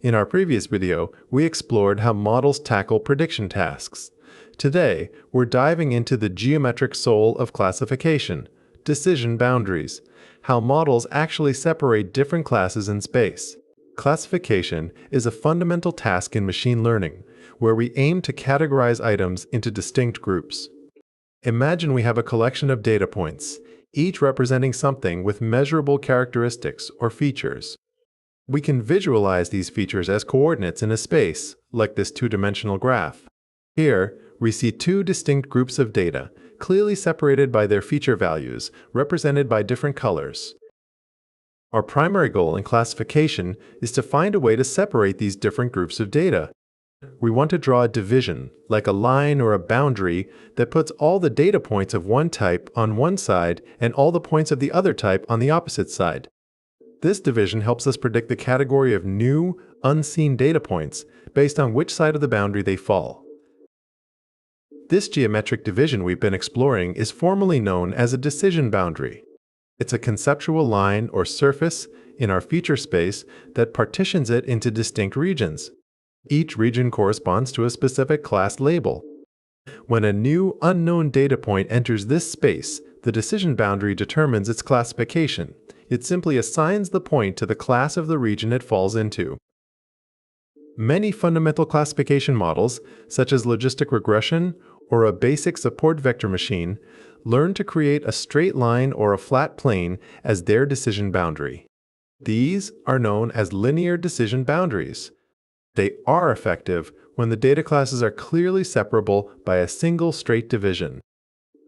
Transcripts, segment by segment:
In our previous video, we explored how models tackle prediction tasks. Today, we're diving into the geometric soul of classification, decision boundaries, how models actually separate different classes in space. Classification is a fundamental task in machine learning, where we aim to categorize items into distinct groups. Imagine we have a collection of data points, each representing something with measurable characteristics or features. We can visualize these features as coordinates in a space, like this two-dimensional graph. Here, we see two distinct groups of data, clearly separated by their feature values, represented by different colors. Our primary goal in classification is to find a way to separate these different groups of data. We want to draw a division, like a line or a boundary, that puts all the data points of one type on one side and all the points of the other type on the opposite side. This division helps us predict the category of new, unseen data points based on which side of the boundary they fall. This geometric division we've been exploring is formally known as a decision boundary. It's a conceptual line or surface in our feature space that partitions it into distinct regions. Each region corresponds to a specific class label. When a new, unknown data point enters this space, the decision boundary determines its classification. It simply assigns the point to the class of the region it falls into. Many fundamental classification models, such as logistic regression or a basic support vector machine, learn to create a straight line or a flat plane as their decision boundary. These are known as linear decision boundaries. They are effective when the data classes are clearly separable by a single straight division.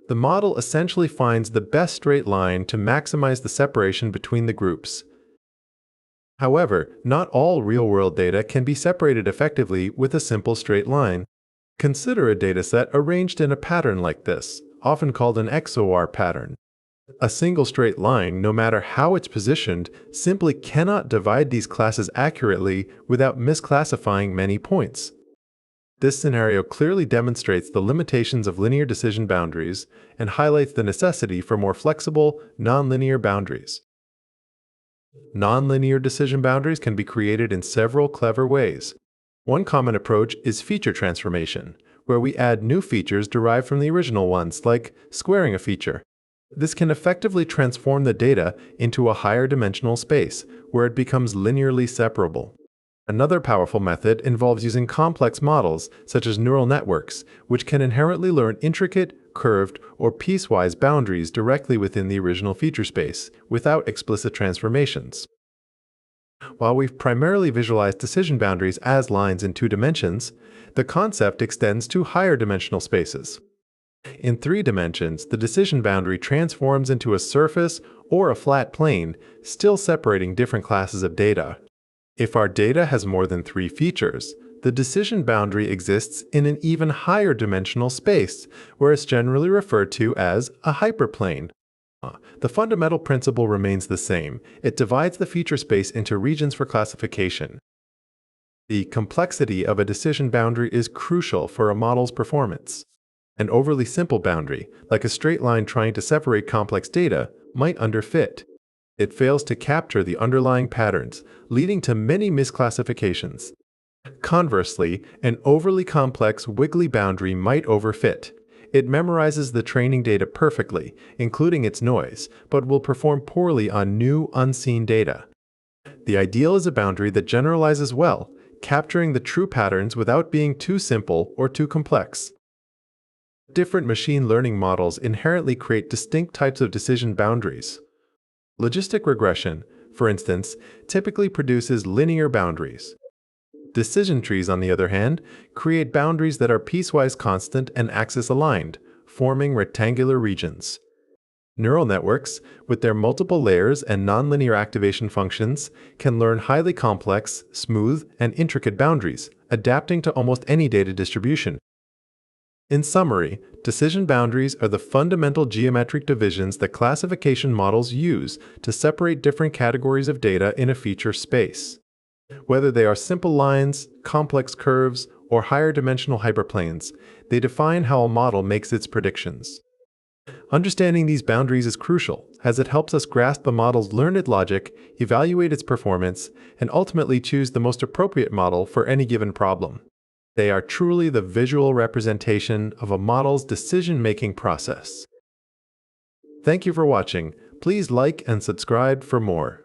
The model essentially finds the best straight line to maximize the separation between the groups. However, not all real-world data can be separated effectively with a simple straight line. Consider a dataset arranged in a pattern like this, often called an XOR pattern. A single straight line, no matter how it's positioned, simply cannot divide these classes accurately without misclassifying many points. This scenario clearly demonstrates the limitations of linear decision boundaries and highlights the necessity for more flexible, nonlinear boundaries. Nonlinear decision boundaries can be created in several clever ways. One common approach is feature transformation, where we add new features derived from the original ones, like squaring a feature. This can effectively transform the data into a higher dimensional space, where it becomes linearly separable. Another powerful method involves using complex models, such as neural networks, which can inherently learn intricate, curved, or piecewise boundaries directly within the original feature space, without explicit transformations. While we've primarily visualized decision boundaries as lines in two dimensions, the concept extends to higher dimensional spaces. In 3 dimensions, the decision boundary transforms into a surface or a flat plane, still separating different classes of data. If our data has more than 3 features, the decision boundary exists in an even higher dimensional space, where it's generally referred to as a hyperplane. The fundamental principle remains the same. It divides the feature space into regions for classification. The complexity of a decision boundary is crucial for a model's performance. An overly simple boundary, like a straight line trying to separate complex data, might underfit. It fails to capture the underlying patterns, leading to many misclassifications. Conversely, an overly complex, wiggly boundary might overfit. It memorizes the training data perfectly, including its noise, but will perform poorly on new, unseen data. The ideal is a boundary that generalizes well, capturing the true patterns without being too simple or too complex. Different machine learning models inherently create distinct types of decision boundaries. Logistic regression, for instance, typically produces linear boundaries. Decision trees, on the other hand, create boundaries that are piecewise constant and axis-aligned, forming rectangular regions. Neural networks, with their multiple layers and nonlinear activation functions, can learn highly complex, smooth, and intricate boundaries, adapting to almost any data distribution. In summary, decision boundaries are the fundamental geometric divisions that classification models use to separate different categories of data in a feature space. Whether they are simple lines, complex curves, or higher dimensional hyperplanes, they define how a model makes its predictions. Understanding these boundaries is crucial, as it helps us grasp a model's learned logic, evaluate its performance, and ultimately choose the most appropriate model for any given problem. They are truly the visual representation of a model's decision-making process. Thank you for watching. Please like and subscribe for more.